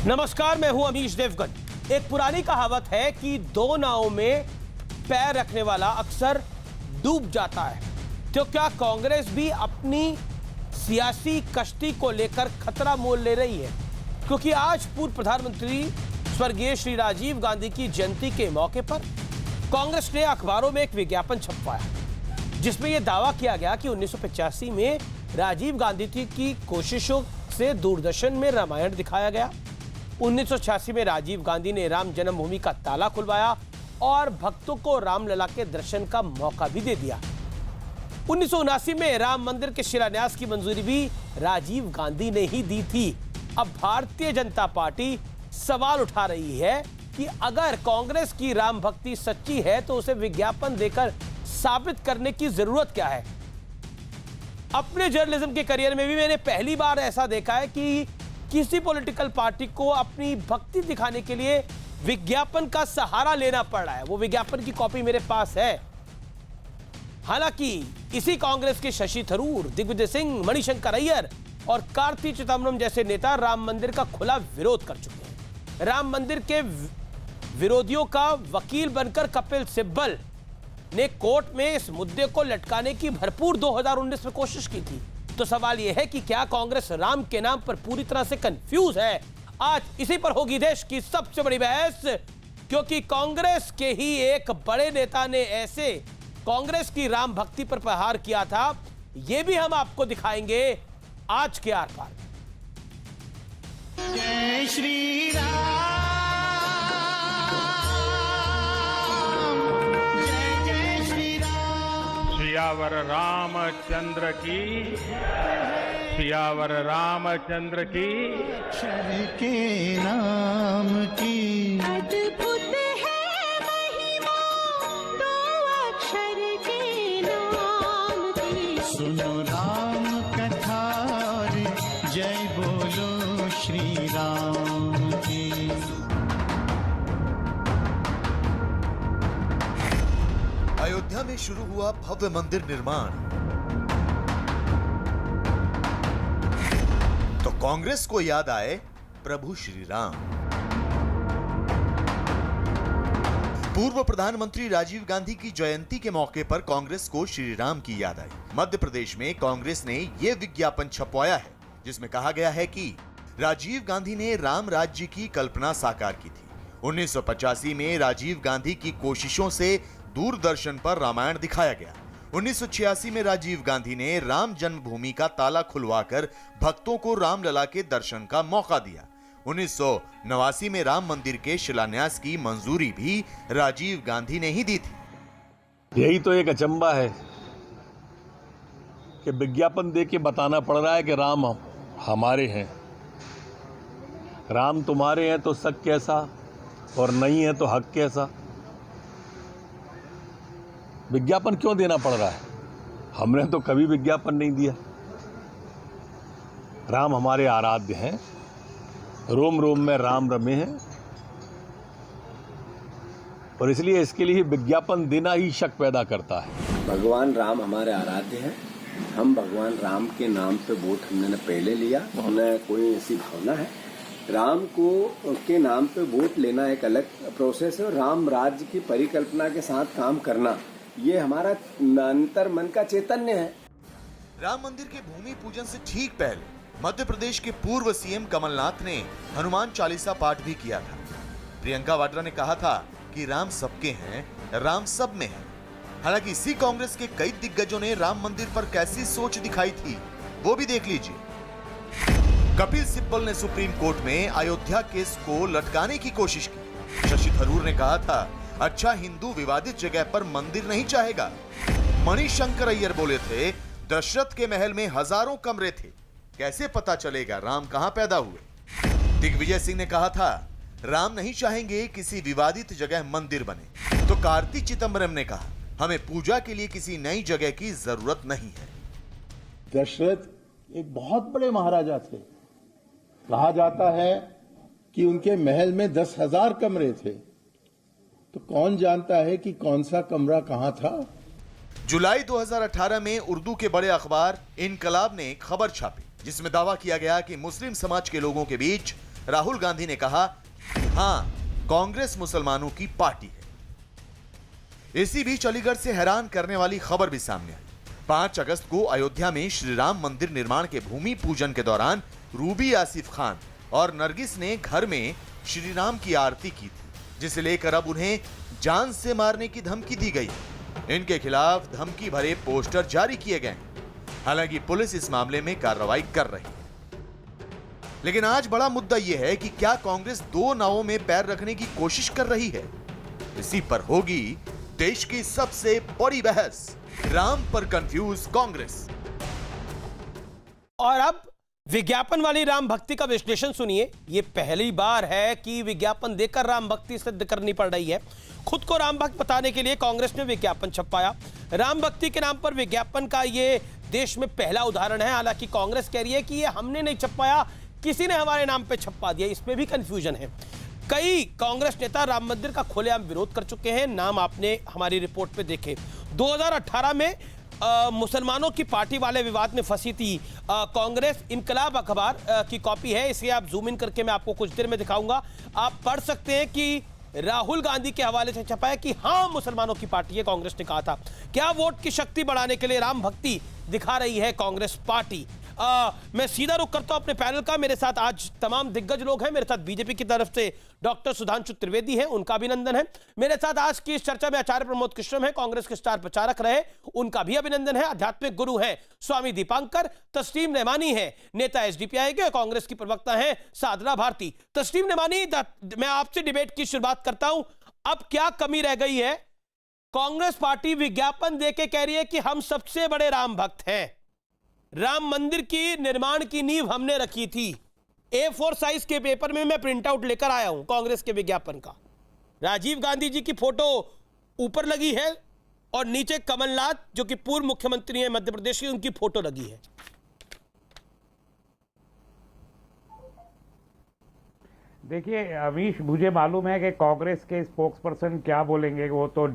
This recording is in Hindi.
नमस्कार, मैं हूं अमीश देवगन। एक पुरानी कहावत है कि दो नावों में पैर रखने वाला अक्सर डूब जाता है। तो क्या कांग्रेस भी अपनी सियासी कश्ती को लेकर खतरा मोल ले रही है? क्योंकि आज पूर्व प्रधानमंत्री स्वर्गीय श्री राजीव गांधी की जयंती के मौके पर कांग्रेस ने अखबारों में एक विज्ञापन छपवाया, जिसमें यह दावा किया गया कि 1985 में राजीव गांधी की कोशिशों से दूरदर्शन में रामायण दिखाया गया। 1986 में राजीव गांधी ने राम जन्मभूमि का ताला खुलवाया और भक्तों को रामलला के दर्शन का मौका भी दे दिया। 1979 में राम मंदिर के शिलान्यास की मंजूरी भी राजीव गांधी ने ही दी थी। अब भारतीय जनता पार्टी सवाल उठा रही है कि अगर कांग्रेस की राम भक्ति सच्ची है तो उसे विज्ञापन देकर साबित करने की जरूरत क्या है। अपने जर्नलिज्म के करियर में भी मैंने पहली बार ऐसा देखा है कि किसी पॉलिटिकल पार्टी को अपनी भक्ति दिखाने के लिए विज्ञापन का सहारा लेना पड़ रहा है। वो विज्ञापन की कॉपी मेरे पास है। हालांकि इसी कांग्रेस के शशि थरूर, दिग्विजय सिंह, मणिशंकर अय्यर और कार्ति चिदंबरम जैसे नेता राम मंदिर का खुला विरोध कर चुके हैं। राम मंदिर के विरोधियों का वकील बनकर कपिल सिब्बल ने कोर्ट में इस मुद्दे को लटकाने की भरपूर 2019 में कोशिश की थी। तो सवाल यह है कि क्या कांग्रेस राम के नाम पर पूरी तरह से कंफ्यूज है? आज इसी पर होगी देश की सबसे बड़ी बहस, क्योंकि कांग्रेस के ही एक बड़े नेता ने ऐसे कांग्रेस की राम भक्ति पर प्रहार किया था। यह भी हम आपको दिखाएंगे आज के आर पार। जय श्री राम, जय जय श्री राम। सियावर रामचंद्र की, सियावर रामचंद्र की। अक्षर के नाम की अद्भुत है महिमा, दो अक्षर के नाम की। सुनो राम कथा और जय बोलो श्री राम की। अयोध्या में शुरू हुआ भव्य मंदिर निर्माण तो कांग्रेस को याद आए प्रभु श्री राम। पूर्व प्रधानमंत्री राजीव गांधी की जयंती के मौके पर कांग्रेस को श्री राम की याद आई। मध्य प्रदेश में कांग्रेस ने यह विज्ञापन छपवाया है, जिसमें कहा गया है कि राजीव गांधी ने राम राज्य की कल्पना साकार की थी। 1985 में राजीव गांधी की कोशिशों से दूरदर्शन पर रामायण दिखाया गया। 1986 में राजीव गांधी ने राम जन्मभूमि का ताला खुलवाकर भक्तों को रामलला के दर्शन का मौका दिया। 1989 में राम मंदिर के शिलान्यास की मंजूरी भी राजीव गांधी ने ही दी थी। यही तो एक अचंबा है कि विज्ञापन दे के बताना पड़ रहा है कि राम हमारे हैं। राम तुम्हारे हैं तो शक कैसा, और नहीं है तो हक कैसा। विज्ञापन क्यों देना पड़ रहा है? हमने तो कभी विज्ञापन नहीं दिया। राम हमारे आराध्य हैं, रोम रोम में राम रमे हैं, और इसलिए इसके लिए विज्ञापन देना ही शक पैदा करता है। भगवान राम हमारे आराध्य हैं। हम भगवान राम के नाम पे वोट हमने न पहले लिया, न कोई ऐसी भावना है। राम को के नाम पे वोट लेना एक अलग प्रोसेस है। राम राज्य की परिकल्पना के साथ काम करना, ये हमारा अंतर मन का चैतन्य है। राम मंदिर के भूमि पूजन से ठीक पहले मध्य प्रदेश के पूर्व सीएम कमलनाथ ने हनुमान चालीसा पाठ भी किया था। प्रियंका वाड्रा ने कहा था कि राम सबके हैं, राम सब में है। हालांकि इसी कांग्रेस के कई दिग्गजों ने राम मंदिर पर कैसी सोच दिखाई थी, वो भी देख लीजिए। कपिल सिब्बल ने सुप्रीम कोर्ट में अयोध्या केस को लटकाने की कोशिश की। शशि थरूर ने कहा था, अच्छा हिंदू विवादित जगह पर मंदिर नहीं चाहेगा। मणिशंकर अय्यर बोले थे, दशरथ के महल में हजारों कमरे थे, कैसे पता चलेगा राम कहां पैदा हुए। दिग्विजय सिंह ने कहा था, राम नहीं चाहेंगे किसी विवादित जगह मंदिर बने। तो कार्ति चिदंबरम ने कहा, हमें पूजा के लिए किसी नई जगह की जरूरत नहीं है। दशरथ एक बहुत बड़े महाराजा थे। कहा जाता है कि उनके महल में 10,000 कमरे थे। तो कौन जानता है कि कौन सा कमरा कहां था। जुलाई 2018 में उर्दू के बड़े अखबार इनकलाब ने खबर छापी, जिसमें दावा किया गया कि मुस्लिम समाज के लोगों के बीच राहुल गांधी ने कहा, हां, कांग्रेस मुसलमानों की पार्टी है। इसी बीच अलीगढ़ से हैरान करने वाली खबर भी सामने आई। 5 अगस्त को अयोध्या में श्री राम मंदिर निर्माण के भूमि पूजन के दौरान रूबी आसिफ खान और नरगिस ने घर में श्री राम की आरती की थी, जिसे लेकर अब उन्हें जान से मारने की धमकी दी गई। इनके खिलाफ धमकी भरे पोस्टर जारी किए गए। हालांकि पुलिस इस मामले में कार्रवाई कर रही है। लेकिन आज बड़ा मुद्दा यह है कि क्या कांग्रेस 2 नावों में पैर रखने की कोशिश कर रही है? इसी पर होगी देश की सबसे बड़ी बहस। राम पर कंफ्यूज कांग्रेस। और अब विज्ञापन वाली राम भक्ति का विश्लेषण सुनिए। यह पहली बार है कि विज्ञापन देकर राम भक्ति सिद्ध करनी पड़ रही है। खुद को राम भक्त बताने के लिए कांग्रेस ने विज्ञापन छपवाया। राम भक्ति के नाम पर विज्ञापन का यह देश में पहला उदाहरण है। हालांकि कांग्रेस कह रही है कि यह हमने नहीं छपवाया, किसी ने हमारे नाम पे छपवा दिया। इसमें भी कंफ्यूजन है। कई कांग्रेस नेता राम मंदिर का खुलेआम विरोध कर चुके हैं। नाम आपने हमारी रिपोर्ट पे देखे। 2018 में मुसलमानों की पार्टी वाले विवाद में फंसी थी कांग्रेस। इनकलाब अखबार की कॉपी है, इसे आप जूम इन करके मैं आपको कुछ देर में दिखाऊंगा। आप पढ़ सकते हैं कि राहुल गांधी के हवाले से छपा है कि हां, मुसलमानों की पार्टी है। कांग्रेस ने कहा था क्या वोट की शक्ति बढ़ाने के लिए राम भक्ति दिखा रही है कांग्रेस पार्टी। मैं सीधा रुख करता हूं अपने पैनल का। मेरे साथ आज तमाम दिग्गज लोग हैं। मेरे साथ बीजेपी की तरफ से डॉक्टर सुधांशु त्रिवेदी हैं, उनका अभिनंदन है। मेरे साथ आज की इस चर्चा में आचार्य प्रमोद कृष्णम है, कांग्रेस के स्टार प्रचारक रहे, उनका भी अभिनंदन है। आध्यात्मिक गुरु हैं स्वामी दीपांकर। तस्लीम नेमानी है, नेता एसडीपीआई के, कांग्रेस की प्रवक्ता हैं साधना भारती। तस्लीम नेमानी, मैं आपसे डिबेट की शुरुआत करता हूं। अब क्या कमी रह गई है? कांग्रेस पार्टी विज्ञापन देके कह रही है कि हम सबसे बड़े राम भक्त हैं। राम मंदिर की निर्माण की नींव हमने रखी थी। A4 साइज के पेपर में मैं प्रिंट आउट लेकर आया हूं कांग्रेस के विज्ञापन का। राजीव गांधी जी की फोटो ऊपर लगी है और नीचे कमलनाथ, जो कि पूर्व मुख्यमंत्री हैं मध्य प्रदेश की, उनकी फोटो लगी है। देखिए अमीश, मुझे मालूम है कि कांग्रेस के स्पोक्स पर्सन क्या बोलेंगे वो तो